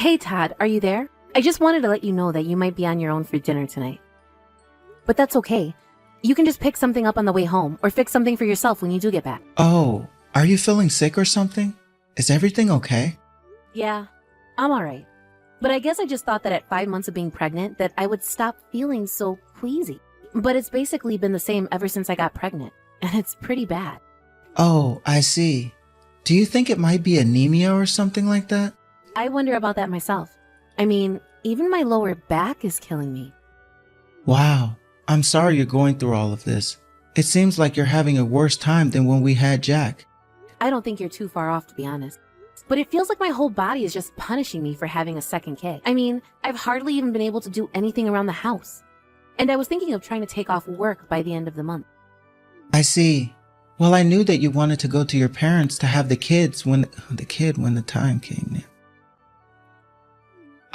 Hey Todd, are you there? I just wanted to let you know that you might be on your own for dinner tonight. But that's okay. You can just pick something up on the way home or fix something for yourself when you do get back. Oh, are you feeling sick or something? Is everything okay? Yeah, I'm alright. But I guess I just thought that at 5 months of being pregnant that I would stop feeling so queasy. But it's basically been the same ever since I got pregnant, and it's pretty bad. Oh, I see. Do you think it might be anemia or something like that? I wonder about that myself. I mean, even my lower back is killing me. Wow, I'm sorry you're going through all of this. It seems like you're having a worse time than when we had Jack. I don't think you're too far off, to be honest. But it feels like my whole body is just punishing me for having a second kid. I mean, I've hardly even been able to do anything around the house. And I was thinking of trying to take off work by the end of the month. I see. Well, I knew that you wanted to go to your parents to have the kids when the time came.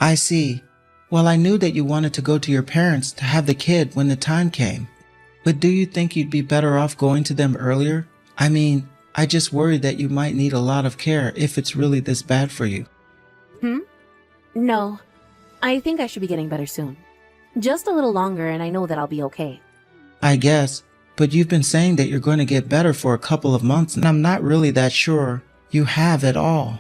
I see. Well, I knew that you wanted to go to your parents to have the kid when the time came. But do you think you'd be better off going to them earlier? I mean, I just worry that you might need a lot of care if it's really this bad for you. No. I think I should be getting better soon. Just a little longer and I know that I'll be okay. I guess, but you've been saying that you're going to get better for a couple of months and I'm not really that sure you have at all.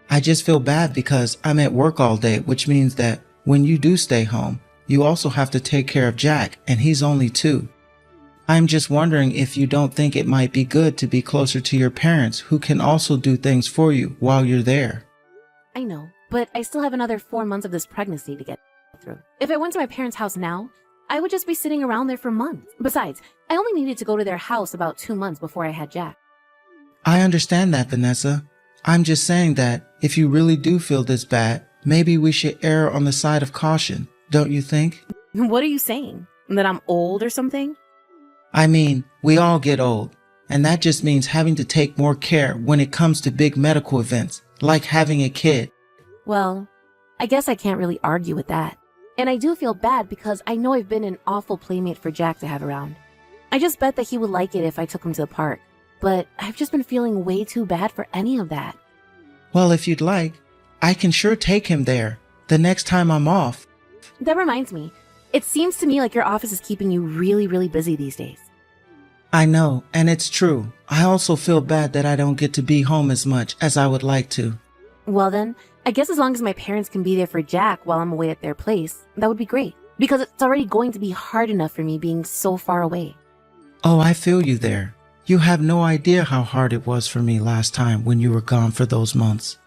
I just feel bad because I'm at work all day, which means that when you do stay home, you also have to take care of Jack, and he's only 2. I'm just wondering if you don't think it might be good to be closer to your parents who can also do things for you while you're there. I know, but I still have another 4 months of this pregnancy to get through. If I went to my parents' house now, I would just be sitting around there for months. Besides, I only needed to go to their house about 2 months before I had Jack. I understand that, Vanessa. I'm just saying that if you really do feel this bad, maybe we should err on the side of caution, don't you think? What are you saying? That I'm old or something? I mean, we all get old, and that just means having to take more care when it comes to big medical events, like having a kid. Well, I guess I can't really argue with that. And I do feel bad because I know I've been an awful playmate for Jack to have around. I just bet that he would like it if I took him to the park. But I've just been feeling way too bad for any of that. Well, if you'd like, I can sure take him there the next time I'm off. That reminds me, it seems to me like your office is keeping you really, really busy these days. I know, and it's true. I also feel bad that I don't get to be home as much as I would like to. Well then, I guess as long as my parents can be there for Jack while I'm away at their place, that would be great. Because it's already going to be hard enough for me being so far away. Oh, I feel you there. You have no idea how hard it was for me last time when you were gone for those months.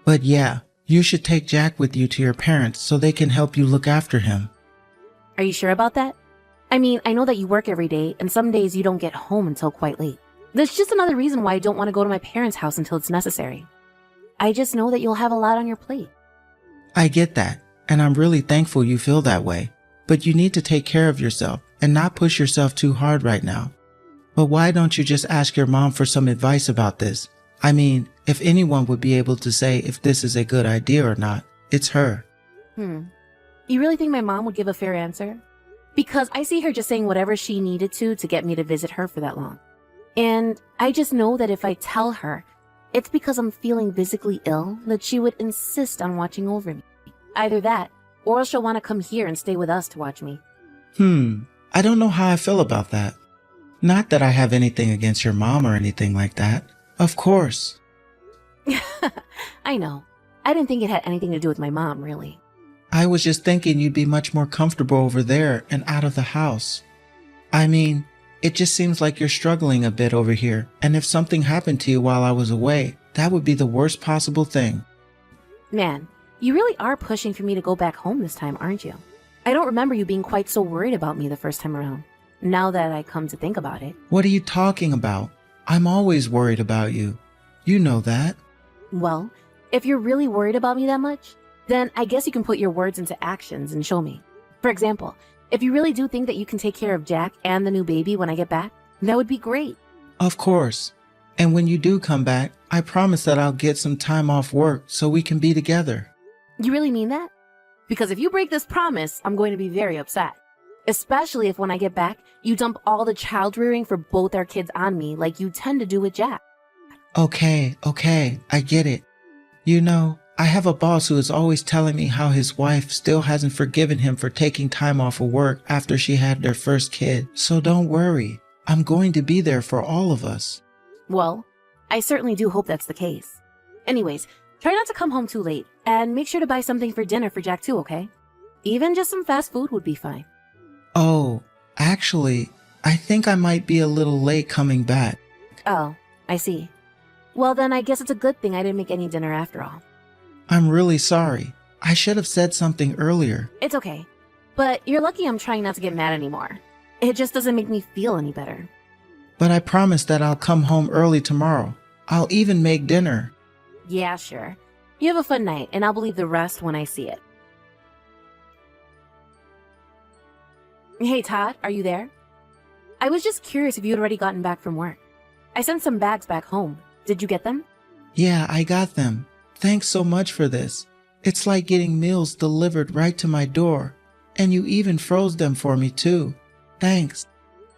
But yeah, you should take Jack with you to your parents so they can help you look after him. Are you sure about that? I mean, I know that you work every day, and some days you don't get home until quite late. That's just another reason why I don't want to go to my parents' house until it's necessary. I just know that you'll have a lot on your plate. I get that, and I'm really thankful you feel that way. But you need to take care of yourself and not push yourself too hard right now. But why don't you just ask your mom for some advice about this? I mean, if anyone would be able to say if this is a good idea or not, it's her. You really think my mom would give a fair answer? Because I see her just saying whatever she needed to get me to visit her for that long. And I just know that if I tell her, it's because I'm feeling physically ill, that she would insist on watching over me. Either that, or she'll want to come here and stay with us to watch me. I don't know how I feel about that. Not that I have anything against your mom or anything like that. Of course. I know. I didn't think it had anything to do with my mom, really. I was just thinking you'd be much more comfortable over there and out of the house. I mean, it just seems like you're struggling a bit over here, and if something happened to you while I was away, that would be the worst possible thing. Man, you really are pushing for me to go back home this time, aren't you? I don't remember you being quite so worried about me the first time around. Now that I come to think about it. What are you talking about? I'm always worried about you. You know that. Well, if you're really worried about me that much, then I guess you can put your words into actions and show me. For example, if you really do think that you can take care of Jack and the new baby when I get back, that would be great. Of course. And when you do come back, I promise that I'll get some time off work so we can be together. You really mean that? Because if you break this promise, I'm going to be very upset. Especially if when I get back, you dump all the child rearing for both our kids on me like you tend to do with Jack. Okay, I get it. You know, I have a boss who is always telling me how his wife still hasn't forgiven him for taking time off of work after she had their first kid. So don't worry. I'm going to be there for all of us. Well, I certainly do hope that's the case. Anyways, try not to come home too late, and make sure to buy something for dinner for Jack too, okay? Even just some fast food would be fine. Oh, actually, I think I might be a little late coming back. Oh, I see. Well then, I guess it's a good thing I didn't make any dinner after all. I'm really sorry. I should have said something earlier. It's okay. But you're lucky I'm trying not to get mad anymore. It just doesn't make me feel any better. But I promise that I'll come home early tomorrow. I'll even make dinner. Yeah, sure. You have a fun night, and I'll believe the rest when I see it. Hey, Todd, are you there? I was just curious if you had already gotten back from work. I sent some bags back home. Did you get them? Yeah, I got them. Thanks so much for this. It's like getting meals delivered right to my door. And you even froze them for me too. Thanks.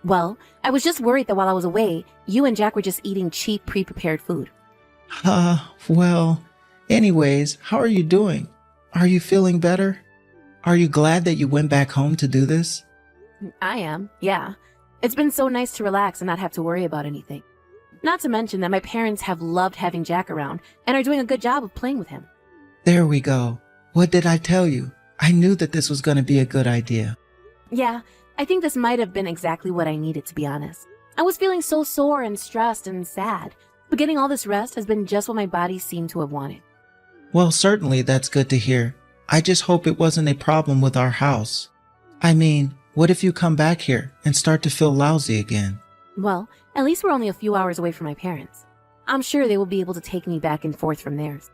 Well, I was just worried that while I was away, you and Jack were just eating cheap, pre-prepared food. Well, anyways, how are you doing? Are you feeling better? Are you glad that you went back home to do this? I am, yeah. It's been so nice to relax and not have to worry about anything. Not to mention that my parents have loved having Jack around and are doing a good job of playing with him. There we go. What did I tell you? I knew that this was going to be a good idea. Yeah, I think this might have been exactly what I needed, to be honest. I was feeling so sore and stressed and sad, but getting all this rest has been just what my body seemed to have wanted. Well, certainly that's good to hear. I just hope it wasn't a problem with our house. I mean, what if you come back here and start to feel lousy again? Well, at least we're only a few hours away from my parents. I'm sure they will be able to take me back and forth from theirs.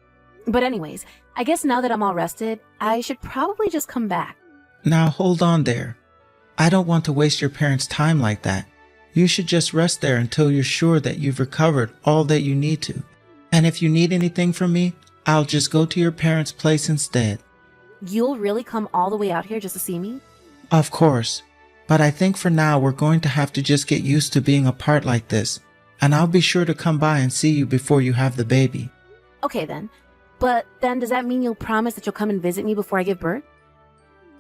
But anyways, I guess now that I'm all rested, I should probably just come back. Now hold on there. I don't want to waste your parents' time like that. You should just rest there until you're sure that you've recovered all that you need to. And if you need anything from me, I'll just go to your parents' place instead. You'll really come all the way out here just to see me? Of course. But I think for now we're going to have to just get used to being apart like this. And I'll be sure to come by and see you before you have the baby. Okay then. But then does that mean you'll promise that you'll come and visit me before I give birth?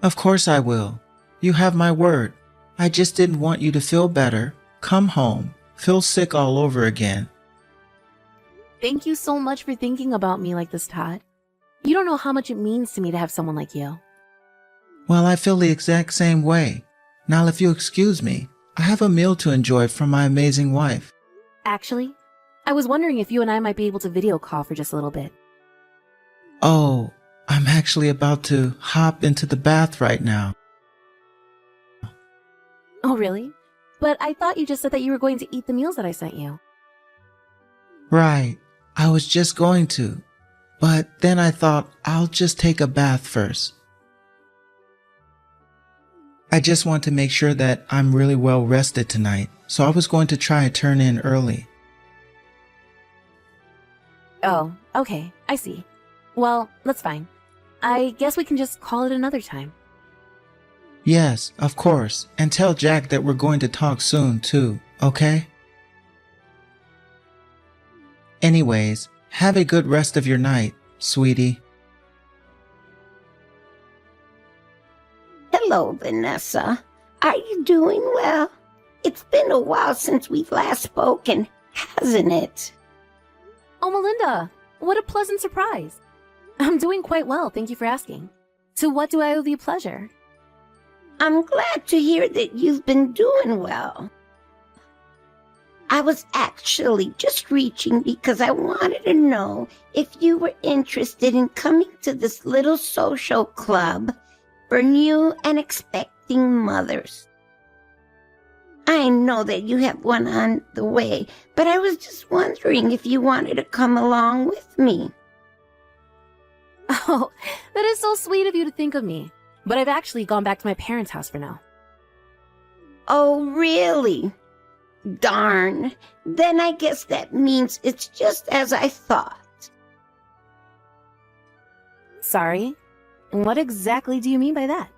Of course I will. You have my word. I just didn't want you to feel better, come home, feel sick all over again. Thank you so much for thinking about me like this, Todd. You don't know how much it means to me to have someone like you. Well, I feel the exact same way. Now, if you'll excuse me, I have a meal to enjoy from my amazing wife. Actually, I was wondering if you and I might be able to video call for just a little bit. Oh, I'm actually about to hop into the bath right now. Oh, really? But I thought you just said that you were going to eat the meals that I sent you. Right, I was just going to. But then I thought I'll just take a bath first. I just want to make sure that I'm really well rested tonight, so I was going to try and turn in early. Oh, okay, I see. Well, that's fine. I guess we can just call it another time. Yes, of course, and tell Jack that we're going to talk soon too, okay? Anyways, have a good rest of your night, sweetie. Hello, Vanessa. Are you doing well? It's been a while since we've last spoken, hasn't it? Oh, Melinda, what a pleasant surprise. I'm doing quite well, thank you for asking. To what do I owe the pleasure? I'm glad to hear that you've been doing well. I was actually just reaching because I wanted to know if you were interested in coming to this little social club for new and expecting mothers. I know that you have one on the way, but I was just wondering if you wanted to come along with me. Oh, that is so sweet of you to think of me. But I've actually gone back to my parents' house for now. Oh, really? Darn. Then I guess that means it's just as I thought. Sorry? What exactly do you mean by that?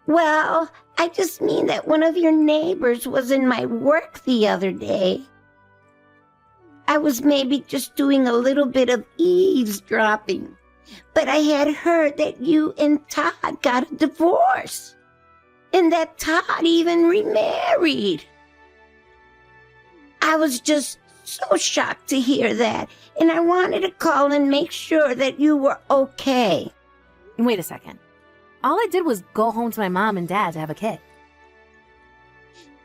Well, I just mean that one of your neighbors was in my work the other day. I was maybe just doing a little bit of eavesdropping. But I had heard that you and Todd got a divorce. And that Todd even remarried. I was just so shocked to hear that. And I wanted to call and make sure that you were okay. Wait a second. All I did was go home to my mom and dad to have a kid.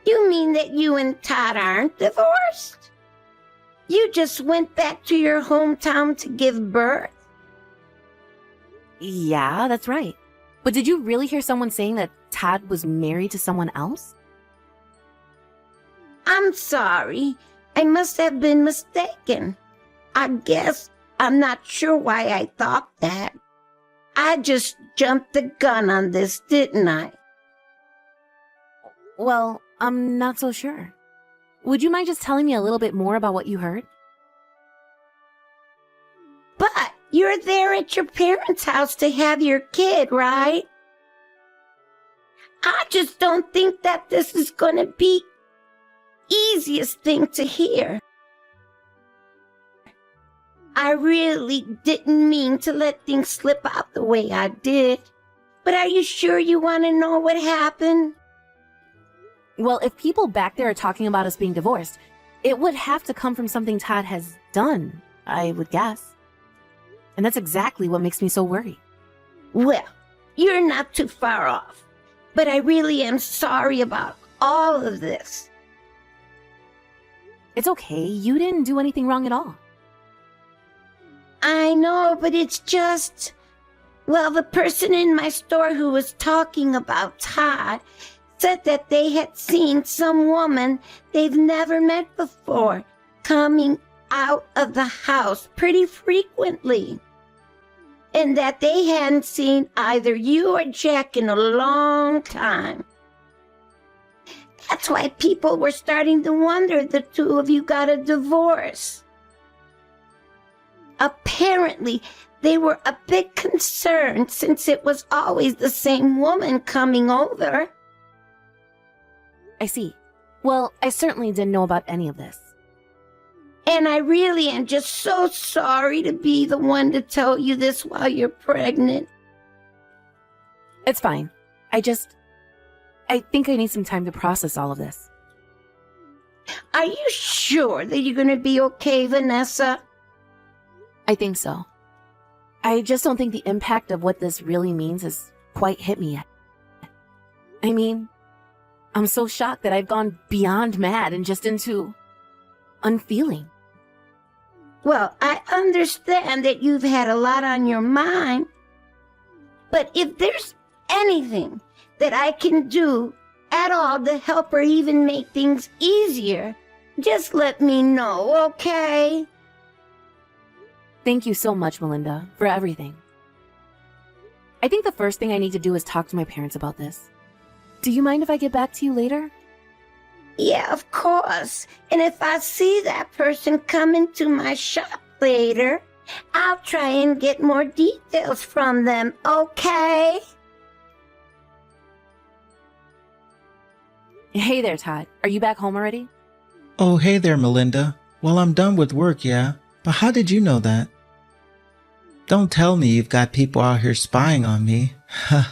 You mean that you and Todd aren't divorced? You just went back to your hometown to give birth? Yeah, that's right. But did you really hear someone saying that Todd was married to someone else? I'm sorry. I must have been mistaken. I guess I'm not sure why I thought that. I just jumped the gun on this, didn't I? Well, I'm not so sure. Would you mind just telling me a little bit more about what you heard? But you're there at your parents' house to have your kid, right? I just don't think that this is going to be easiest thing to hear. I really didn't mean to let things slip out the way I did. But are you sure you want to know what happened? Well, if people back there are talking about us being divorced, it would have to come from something Todd has done, I would guess. And that's exactly what makes me so worried. Well, you're not too far off. But I really am sorry about all of this. It's okay. You didn't do anything wrong at all. I know, but it's just... Well, the person in my store who was talking about Todd said that they had seen some woman they've never met before coming out of the house pretty frequently. And that they hadn't seen either you or Jack in a long time. That's why people were starting to wonder if the two of you got a divorce. Apparently, they were a bit concerned since it was always the same woman coming over. I see. Well, I certainly didn't know about any of this. And I really am just so sorry to be the one to tell you this while you're pregnant. It's fine. I think I need some time to process all of this. Are you sure that you're going to be okay, Vanessa? I think so. I just don't think the impact of what this really means has quite hit me yet. I mean, I'm so shocked that I've gone beyond mad and just into unfeeling. Well, I understand that you've had a lot on your mind. But if there's anything that I can do at all to help or even make things easier, just let me know, okay? Thank you so much, Melinda, for everything. I think the first thing I need to do is talk to my parents about this. Do you mind if I get back to you later? Yeah, of course. And if I see that person come into my shop later, I'll try and get more details from them, okay? Hey there, Todd. Are you back home already? Oh, hey there, Melinda. Well, I'm done with work, yeah. But how did you know that? Don't tell me you've got people out here spying on me. I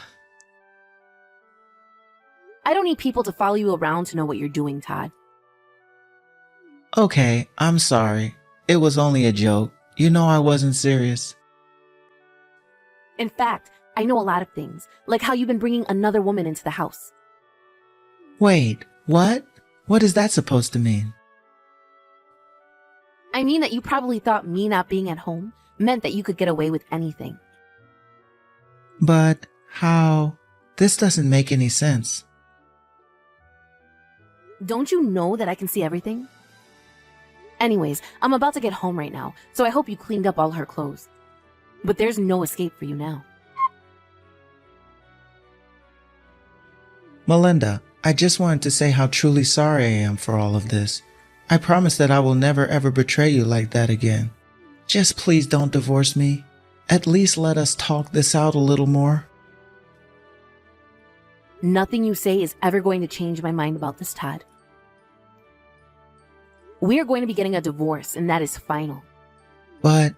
don't need people to follow you around to know what you're doing, Todd. Okay, I'm sorry. It was only a joke. You know I wasn't serious. In fact, I know a lot of things, like how you've been bringing another woman into the house. Wait, what? What is that supposed to mean? I mean that you probably thought me not being at home meant that you could get away with anything. But how? This doesn't make any sense. Don't you know that I can see everything? Anyways, I'm about to get home right now, so I hope you cleaned up all her clothes. But there's no escape for you now. Melinda, I just wanted to say how truly sorry I am for all of this. I promise that I will never ever betray you like that again. Just please don't divorce me. At least let us talk this out a little more. Nothing you say is ever going to change my mind about this, Todd. We are going to be getting a divorce, and that is final. But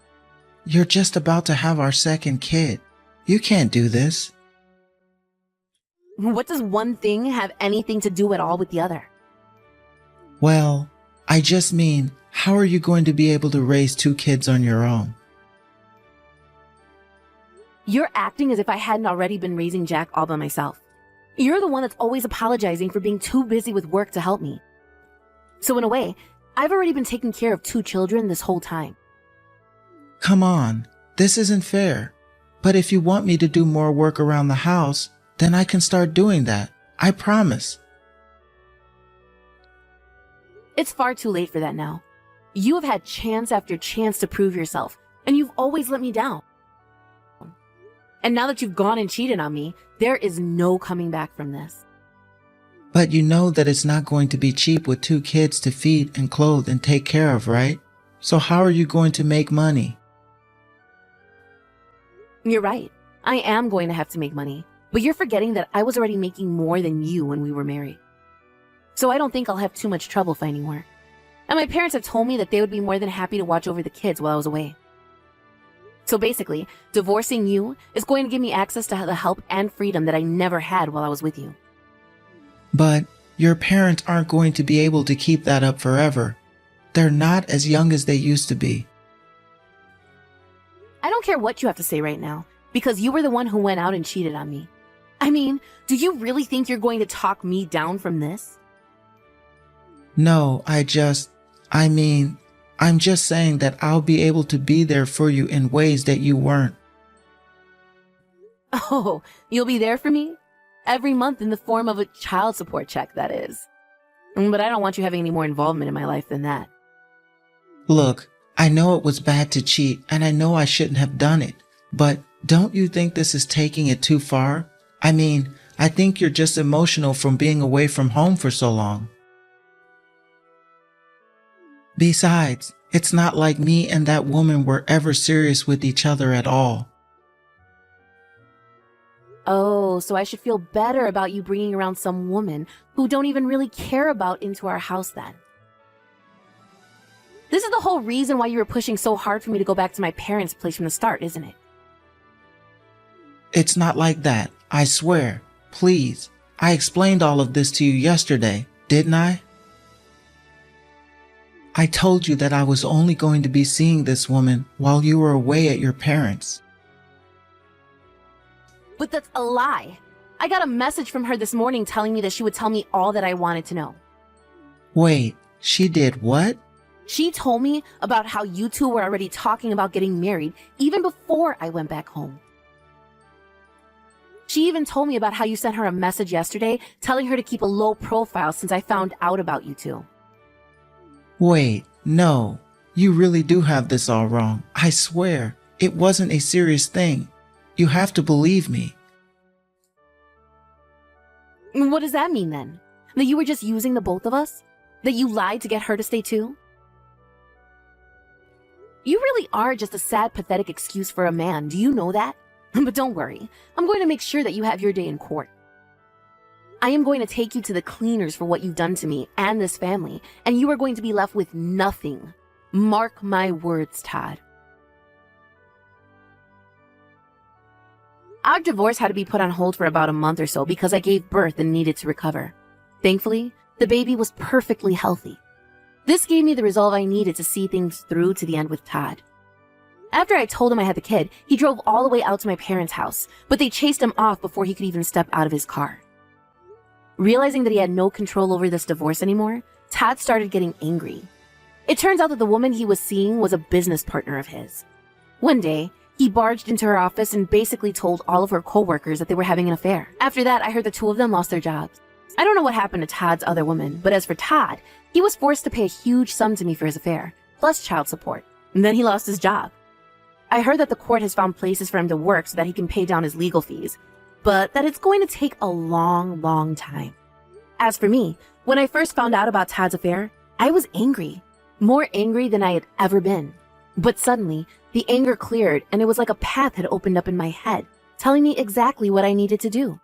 you're just about to have our second kid. You can't do this. What does one thing have anything to do at all with the other? Well, I just mean, how are you going to be able to raise 2 kids on your own? You're acting as if I hadn't already been raising Jack all by myself. You're the one that's always apologizing for being too busy with work to help me. So in a way, I've already been taking care of 2 children this whole time. Come on, this isn't fair. But if you want me to do more work around the house, then I can start doing that. I promise. It's far too late for that now. You have had chance after chance to prove yourself, and you've always let me down. And now that you've gone and cheated on me, there is no coming back from this. But you know that it's not going to be cheap with 2 kids to feed and clothe and take care of, right? So how are you going to make money? You're right. I am going to have to make money. But you're forgetting that I was already making more than you when we were married. So I don't think I'll have too much trouble finding work. And my parents have told me that they would be more than happy to watch over the kids while I was away. So basically, divorcing you is going to give me access to the help and freedom that I never had while I was with you. But your parents aren't going to be able to keep that up forever. They're not as young as they used to be. I don't care what you have to say right now, because you were the one who went out and cheated on me. I mean, do you really think you're going to talk me down from this? No, I'm just saying that I'll be able to be there for you in ways that you weren't. Oh, you'll be there for me? Every month in the form of a child support check, that is. But I don't want you having any more involvement in my life than that. Look, I know it was bad to cheat, and I know I shouldn't have done it. But don't you think this is taking it too far? I mean, I think you're just emotional from being away from home for so long. Besides, it's not like me and that woman were ever serious with each other at all. Oh, so I should feel better about you bringing around some woman who don't even really care about into our house then. This is the whole reason why you were pushing so hard for me to go back to my parents' place from the start, isn't it? It's not like that, I swear. Please, I explained all of this to you yesterday, didn't I? I told you that I was only going to be seeing this woman while you were away at your parents'. But that's a lie. I got a message from her this morning telling me that she would tell me all that I wanted to know. Wait, she did what? She told me about how you two were already talking about getting married even before I went back home. She even told me about how you sent her a message yesterday telling her to keep a low profile since I found out about you two. Wait, no, you really do have this all wrong. I swear, it wasn't a serious thing. You have to believe me. What does that mean then? That you were just using the both of us? That you lied to get her to stay too? You really are just a sad, pathetic excuse for a man. Do you know that? But don't worry. I'm going to make sure that you have your day in court. I am going to take you to the cleaners for what you've done to me and this family, and you are going to be left with nothing. Mark my words, Todd. Our divorce had to be put on hold for about a month or so because I gave birth and needed to recover. Thankfully, the baby was perfectly healthy. This gave me the resolve I needed to see things through to the end with Todd. After I told him I had the kid, he drove all the way out to my parents' house, but they chased him off before he could even step out of his car. Realizing that he had no control over this divorce anymore, Todd started getting angry. It turns out that the woman he was seeing was a business partner of his. One day, he barged into her office and basically told all of her coworkers that they were having an affair. After that, I heard the two of them lost their jobs. I don't know what happened to Todd's other woman, but as for Todd, he was forced to pay a huge sum to me for his affair, plus child support. And then he lost his job. I heard that the court has found places for him to work so that he can pay down his legal fees, but that it's going to take a long, long time. As for me, when I first found out about Todd's affair, I was angry. More angry than I had ever been. But suddenly, the anger cleared and it was like a path had opened up in my head, telling me exactly what I needed to do.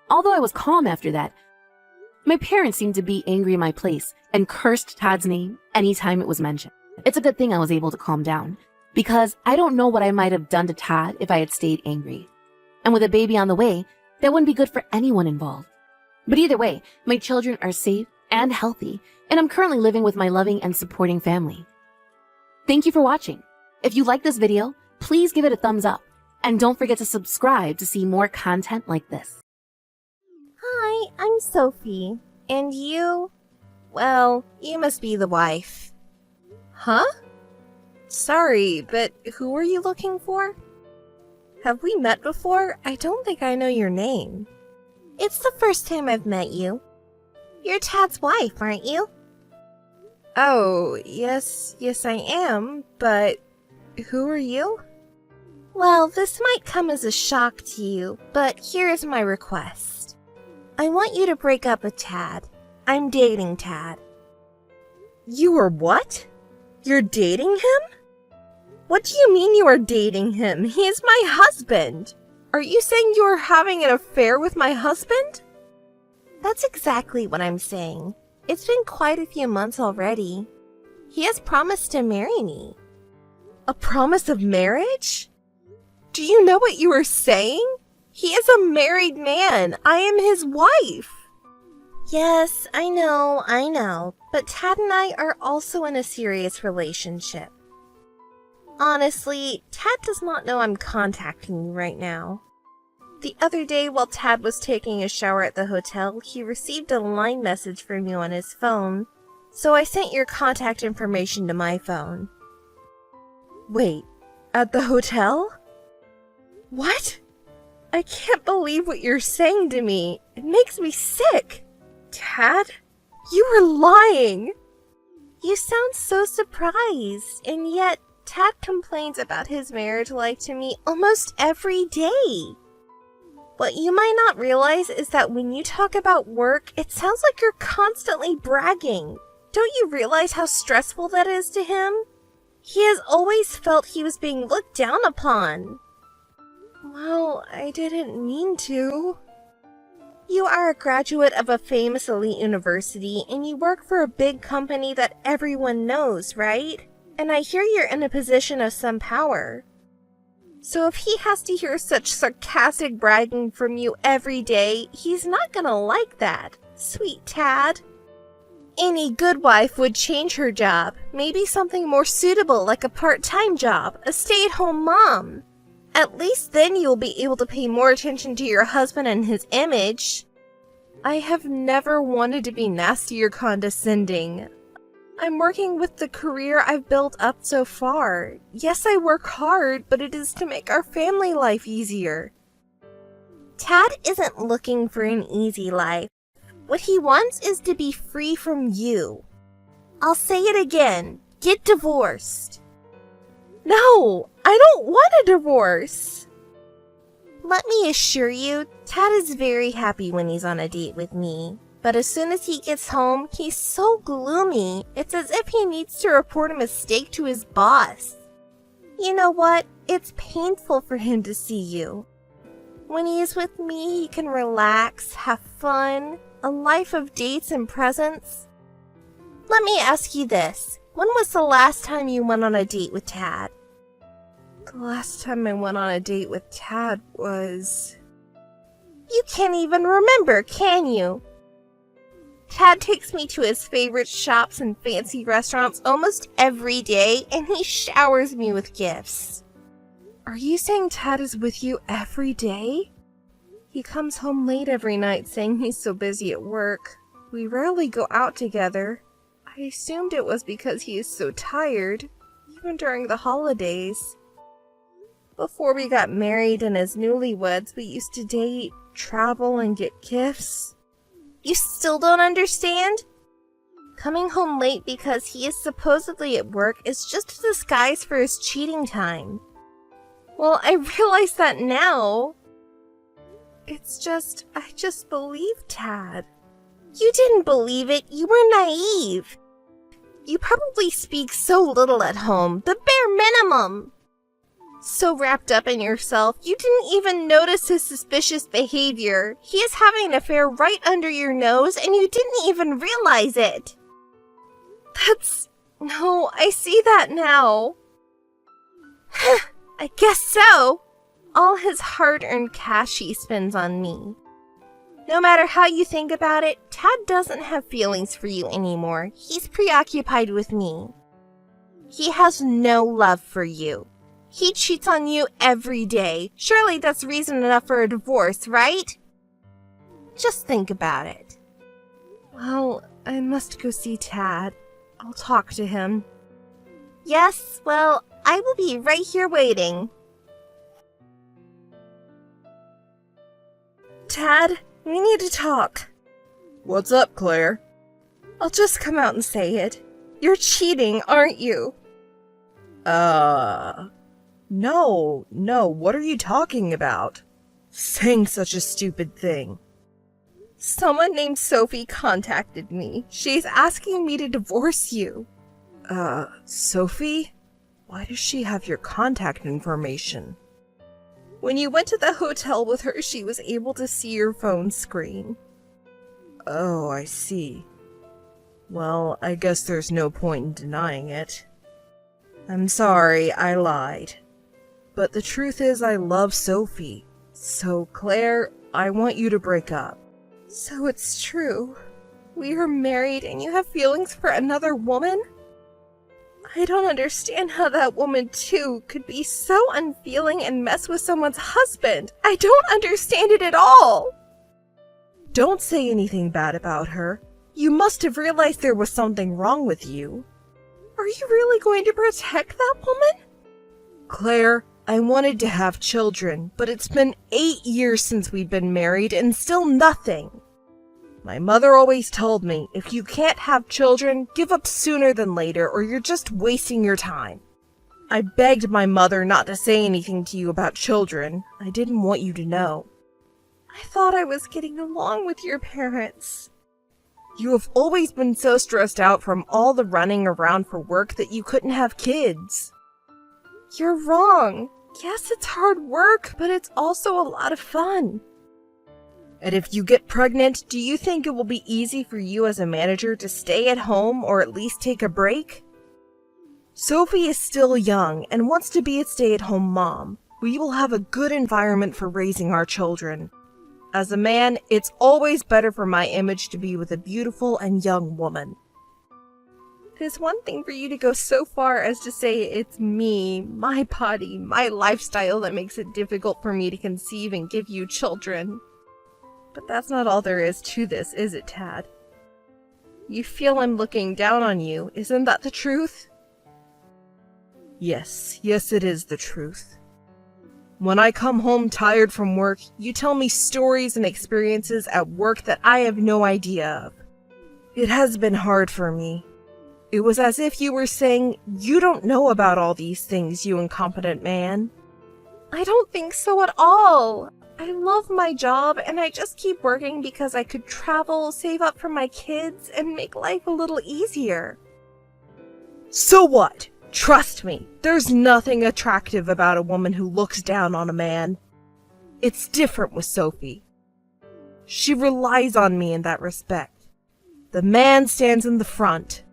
Although I was calm after that, My parents seemed to be angry in my place and cursed Todd's name anytime it was mentioned. It's a good thing I was able to calm down, because I don't know what I might have done to Todd if I had stayed angry. And with a baby on the way, that wouldn't be good for anyone involved. But either way, my children are safe and healthy, and I'm currently living with my loving and supporting family. Thank you for watching. If you like this video, please give it a thumbs up, and don't forget to subscribe to see more content like this. Hi, I'm Sophie. And you? Well, you must be the wife. Huh? Sorry, but who are you looking for? Have we met before? I don't think I know your name. It's the first time I've met you. You're Tad's wife, aren't you? Oh, yes I am, but who are you? Well, this might come as a shock to you, but here is my request. I want you to break up with Tad. I'm dating Tad. You are what? You're dating him? What do you mean you are dating him? He is my husband. Are you saying you are having an affair with my husband? That's exactly what I'm saying. It's been quite a few months already. He has promised to marry me. A promise of marriage? Do you know what you are saying? He is a married man. I am his wife. Yes, I know. But Tad and I are also in a serious relationship. Honestly, Tad does not know I'm contacting you right now. The other day, while Tad was taking a shower at the hotel, he received a line message from you on his phone, so I sent your contact information to my phone. Wait, at the hotel? What? I can't believe what you're saying to me. It makes me sick. Tad, you were lying. You sound so surprised, and yet Tad complains about his marriage life to me almost every day. What you might not realize is that when you talk about work, it sounds like you're constantly bragging. Don't you realize how stressful that is to him? He has always felt he was being looked down upon. Well, I didn't mean to. You are a graduate of a famous elite university, and you work for a big company that everyone knows, right? And I hear you're in a position of some power. So if he has to hear such sarcastic bragging from you every day, he's not gonna like that. Sweet Tad. Any good wife would change her job. Maybe something more suitable like a part-time job, a stay-at-home mom. At least then you'll be able to pay more attention to your husband and his image. I have never wanted to be nasty or condescending. I'm working with the career I've built up so far. Yes, I work hard, but it is to make our family life easier. Tad isn't looking for an easy life. What he wants is to be free from you. I'll say it again. Get divorced. No, I don't want a divorce. Let me assure you, Tad is very happy when he's on a date with me. But as soon as he gets home, he's so gloomy. It's as if he needs to report a mistake to his boss. You know what? It's painful for him to see you. When he is with me, he can relax, have fun, a life of dates and presents. Let me ask you this. When was the last time you went on a date with Tad? The last time I went on a date with Tad was... You can't even remember, can you? Tad takes me to his favorite shops and fancy restaurants almost every day, and he showers me with gifts. Are you saying Tad is with you every day? He comes home late every night saying he's so busy at work. We rarely go out together. I assumed it was because he is so tired, even during the holidays. Before we got married and as newlyweds, we used to date, travel, and get gifts. You still don't understand? Coming home late because he is supposedly at work is just a disguise for his cheating time. Well, I realize that now. It's just, I just believed Tad. You didn't believe it, you were naive. You probably speak so little at home, the bare minimum. So wrapped up in yourself, you didn't even notice his suspicious behavior. He is having an affair right under your nose, and you didn't even realize it. No, I see that now. I guess so. All his hard-earned cash he spends on me. No matter how you think about it, Tad doesn't have feelings for you anymore. He's preoccupied with me. He has no love for you. He cheats on you every day. Surely that's reason enough for a divorce, right? Just think about it. Well, I must go see Tad. I'll talk to him. Yes, well, I will be right here waiting. Tad, we need to talk. What's up, Claire? I'll just come out and say it. You're cheating, aren't you? No, what are you talking about? Saying such a stupid thing. Someone named Sophie contacted me. She's asking me to divorce you. Sophie? Why does she have your contact information? When you went to the hotel with her, she was able to see your phone screen. Oh, I see. Well, I guess there's no point in denying it. I'm sorry, I lied. But the truth is I love Sophie. So, Claire, I want you to break up. So it's true. We are married and you have feelings for another woman? I don't understand how that woman, too, could be so unfeeling and mess with someone's husband. I don't understand it at all. Don't say anything bad about her. You must have realized there was something wrong with you. Are you really going to protect that woman? Claire, I wanted to have children, but it's been 8 years since we've been married and still nothing. My mother always told me, if you can't have children, give up sooner than later or you're just wasting your time. I begged my mother not to say anything to you about children. I didn't want you to know. I thought I was getting along with your parents. You have always been so stressed out from all the running around for work that you couldn't have kids. You're wrong. Yes, it's hard work, but it's also a lot of fun. And if you get pregnant, do you think it will be easy for you as a manager to stay at home or at least take a break? Sophie is still young and wants to be a stay-at-home mom. We will have a good environment for raising our children. As a man, it's always better for my image to be with a beautiful and young woman. It is one thing for you to go so far as to say it's me, my body, my lifestyle that makes it difficult for me to conceive and give you children. But that's not all there is to this, is it, Tad? You feel I'm looking down on you, isn't that the truth? Yes, it is the truth. When I come home tired from work, you tell me stories and experiences at work that I have no idea of. It has been hard for me. It was as if you were saying, you don't know about all these things, you incompetent man. I don't think so at all. I love my job and I just keep working because I could travel, save up for my kids, and make life a little easier. So what? Trust me, there's nothing attractive about a woman who looks down on a man. It's different with Sophie. She relies on me in that respect. The man stands in the front.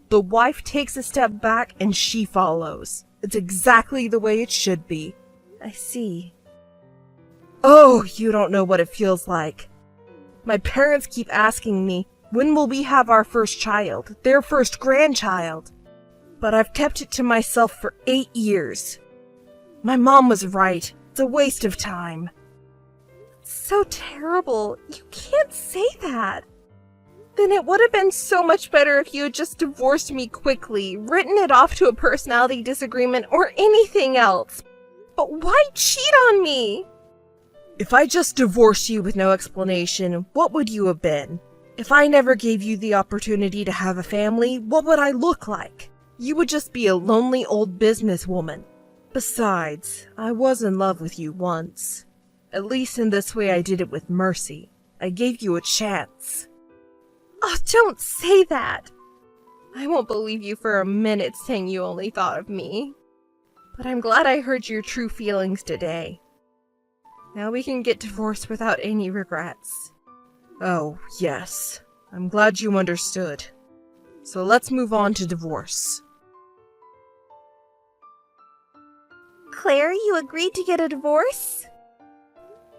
The wife takes a step back and she follows. It's exactly the way it should be. I see. Oh, you don't know what it feels like. My parents keep asking me, when will we have our first child, their first grandchild? But I've kept it to myself for 8 years. My mom was right. It's a waste of time. It's so terrible. You can't say that. Then it would have been so much better if you had just divorced me quickly, written it off to a personality disagreement or anything else. But why cheat on me? If I just divorced you with no explanation, what would you have been? If I never gave you the opportunity to have a family, what would I look like? You would just be a lonely old businesswoman. Besides, I was in love with you once. At least in this way I did it with mercy. I gave you a chance. Oh, don't say that. I won't believe you for a minute saying you only thought of me. But I'm glad I heard your true feelings today. Now we can get divorced without any regrets. Oh, yes. I'm glad you understood. So let's move on to divorce. Claire, you agreed to get a divorce?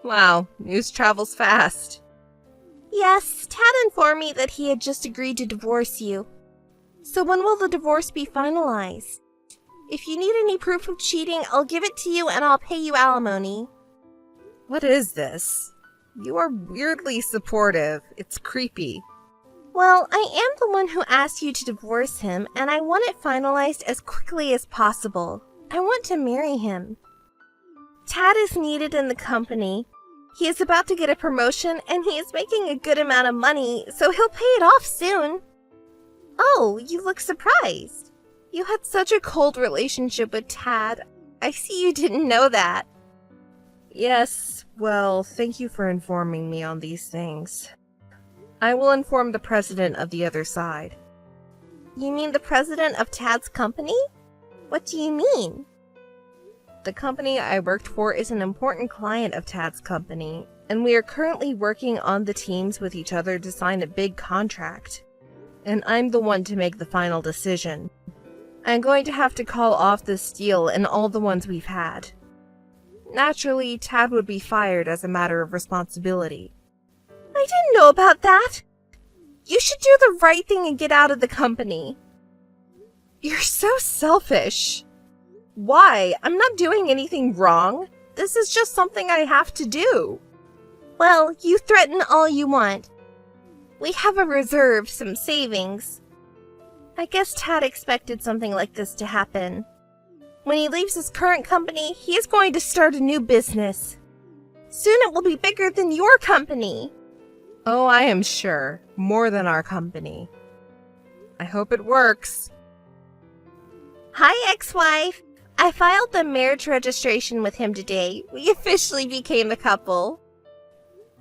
Wow, news travels fast. Yes, Tad informed me that he had just agreed to divorce you. So when will the divorce be finalized? If you need any proof of cheating, I'll give it to you and I'll pay you alimony. What is this? You are weirdly supportive. It's creepy. Well, I am the one who asked you to divorce him, and I want it finalized as quickly as possible. I want to marry him. Tad is needed in the company. He is about to get a promotion, and he is making a good amount of money, so he'll pay it off soon. Oh, you look surprised. You had such a cold relationship with Tad. I see you didn't know that. Yes, well, thank you for informing me on these things. I will inform the president of the other side. You mean the president of Tad's company? What do you mean? The company I worked for is an important client of Tad's company, and we are currently working on the teams with each other to sign a big contract. And I'm the one to make the final decision. I'm going to have to call off this deal and all the ones we've had. Naturally, Tad would be fired as a matter of responsibility. I didn't know about that. You should do the right thing and get out of the company. You're so selfish. Why? I'm not doing anything wrong. This is just something I have to do. Well, you threaten all you want. We have a reserve, some savings. I guess Tad expected something like this to happen. When he leaves his current company, he is going to start a new business. Soon it will be bigger than your company. Oh, I am sure. More than our company. I hope it works. Hi, ex-wife. I filed the marriage registration with him today. We officially became a couple.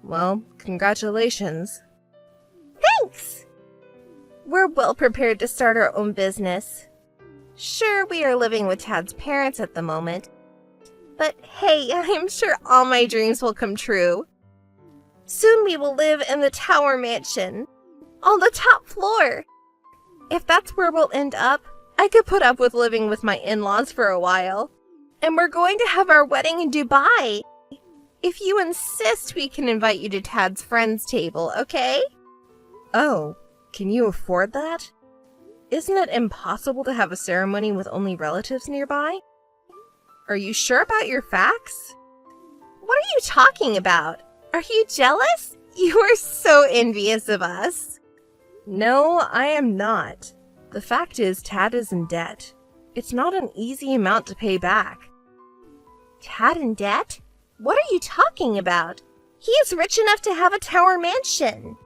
Well, congratulations. Thanks! We're well prepared to start our own business. Sure, we are living with Tad's parents at the moment. But hey, I'm sure all my dreams will come true. Soon we will live in the Tower Mansion, on the top floor. If that's where we'll end up, I could put up with living with my in-laws for a while. And we're going to have our wedding in Dubai. If you insist, we can invite you to Tad's friends table, okay? Oh, can you afford that? Isn't it impossible to have a ceremony with only relatives nearby? Are you sure about your facts? What are you talking about? Are you jealous? You are so envious of us. No, I am not. The fact is, Tad is in debt. It's not an easy amount to pay back. Tad in debt? What are you talking about? He is rich enough to have a Tower Mansion.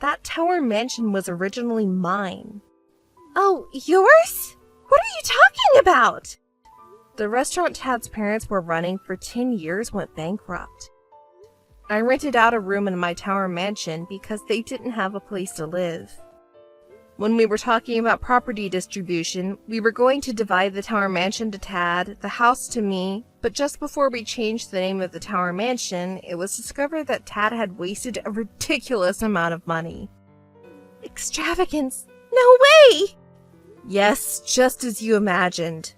That Tower Mansion was originally mine. Oh, yours? What are you talking about? The restaurant Tad's parents were running for 10 years went bankrupt. I rented out a room in my Tower Mansion because they didn't have a place to live. When we were talking about property distribution, we were going to divide the Tower Mansion to Tad, the house to me, but just before we changed the name of the Tower Mansion, it was discovered that Tad had wasted a ridiculous amount of money. Extravagance! No way! Yes, just as you imagined.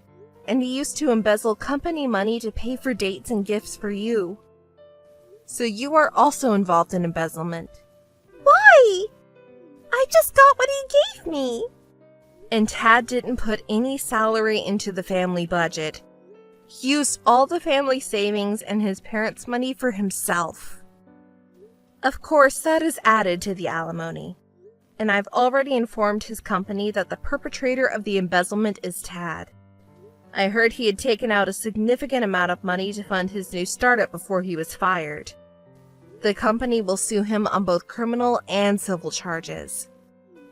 And he used to embezzle company money to pay for dates and gifts for you. So you are also involved in embezzlement. Why? I just got what he gave me. And Tad didn't put any salary into the family budget. He used all the family savings and his parents' money for himself. Of course, that is added to the alimony. And I've already informed his company that the perpetrator of the embezzlement is Tad. I heard he had taken out a significant amount of money to fund his new startup before he was fired. The company will sue him on both criminal and civil charges.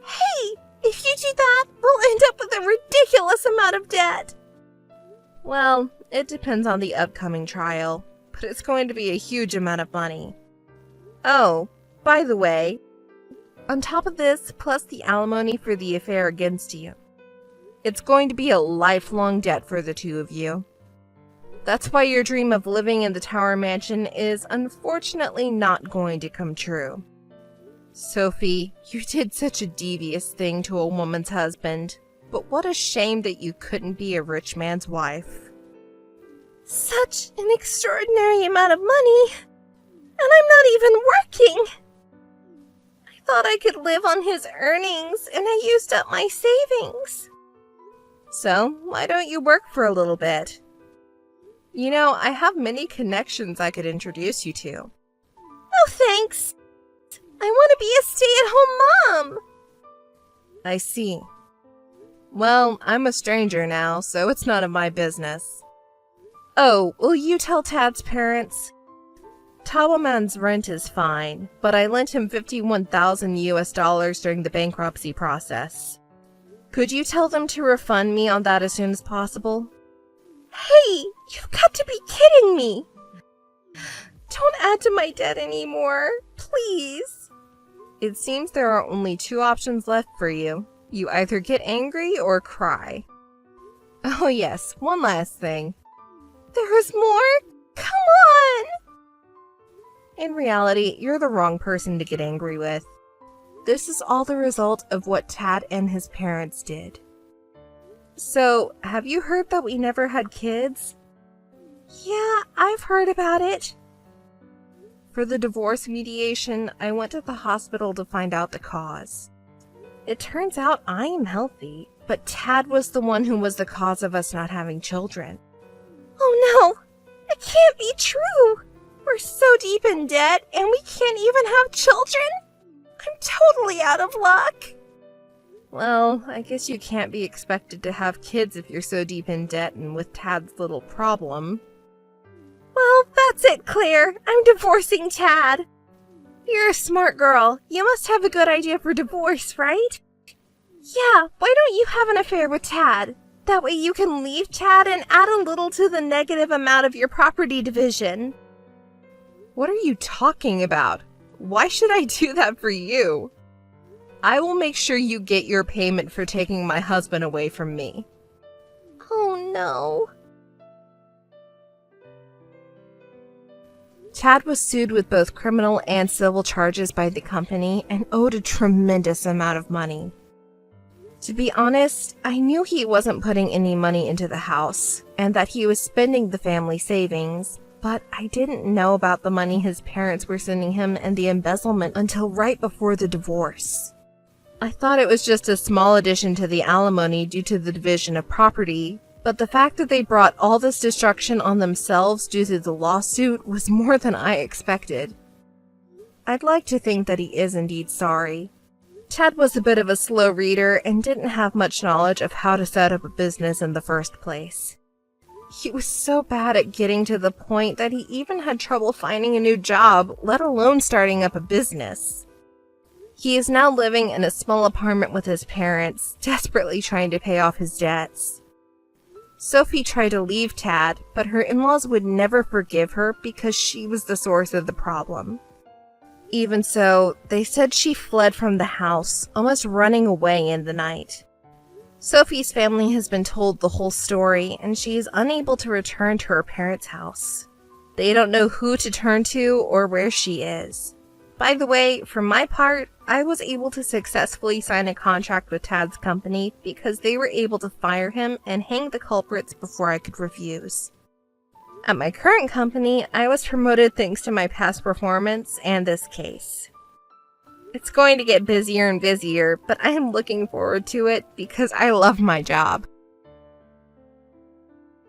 Hey, if you do that, we'll end up with a ridiculous amount of debt. Well, it depends on the upcoming trial, but it's going to be a huge amount of money. Oh, by the way, on top of this, plus the alimony for the affair against you, It's going to be a lifelong debt for the two of you. That's why your dream of living in the Tower Mansion is unfortunately not going to come true. Sophie, you did such a devious thing to a woman's husband, but what a shame that you couldn't be a rich man's wife. Such an extraordinary amount of money, and I'm not even working. I thought I could live on his earnings, and I used up my savings. So, why don't you work for a little bit? You know, I have many connections I could introduce you to. Oh, thanks. I want to be a stay-at-home mom. I see. Well, I'm a stranger now, so it's none of my business. Oh, will you tell Tad's parents? Tawaman's rent is fine, but I lent him $51,000 during the bankruptcy process. Could you tell them to refund me on that as soon as possible? Hey, you've got to be kidding me. Don't add to my debt anymore, please. It seems there are only two options left for you. You either get angry or cry. Oh yes, one last thing. There's more? Come on! In reality, you're the wrong person to get angry with. This is all the result of what Tad and his parents did. So, have you heard that we never had kids? Yeah, I've heard about it. For the divorce mediation, I went to the hospital to find out the cause. It turns out I am healthy, but Tad was the one who was the cause of us not having children. Oh no! It can't be true! We're so deep in debt, and we can't even have children? I'm totally out of luck! Well, I guess you can't be expected to have kids if you're so deep in debt and with Tad's little problem. Well, that's it, Claire. I'm divorcing Tad. You're a smart girl. You must have a good idea for divorce, right? Yeah, why don't you have an affair with Tad? That way you can leave Tad and add a little to the negative amount of your property division. What are you talking about? Why should I do that for you? I will make sure you get your payment for taking my husband away from me. Oh no. Tad was sued with both criminal and civil charges by the company and owed a tremendous amount of money. To be honest, I knew he wasn't putting any money into the house and that he was spending the family savings, but I didn't know about the money his parents were sending him and the embezzlement until right before the divorce. I thought it was just a small addition to the alimony due to the division of property, but the fact that they brought all this destruction on themselves due to the lawsuit was more than I expected. I'd like to think that he is indeed sorry. Tad was a bit of a slow reader and didn't have much knowledge of how to set up a business in the first place. He was so bad at getting to the point that he even had trouble finding a new job, let alone starting up a business. He is now living in a small apartment with his parents, desperately trying to pay off his debts. Sophie tried to leave Tad, but her in-laws would never forgive her because she was the source of the problem. Even so, they said she fled from the house, almost running away in the night. Sophie's family has been told the whole story, and she is unable to return to her parents' house. They don't know who to turn to or where she is. By the way, for my part, I was able to successfully sign a contract with Tad's company because they were able to fire him and hang the culprits before I could refuse. At my current company, I was promoted thanks to my past performance and this case. It's going to get busier and busier, but I am looking forward to it because I love my job.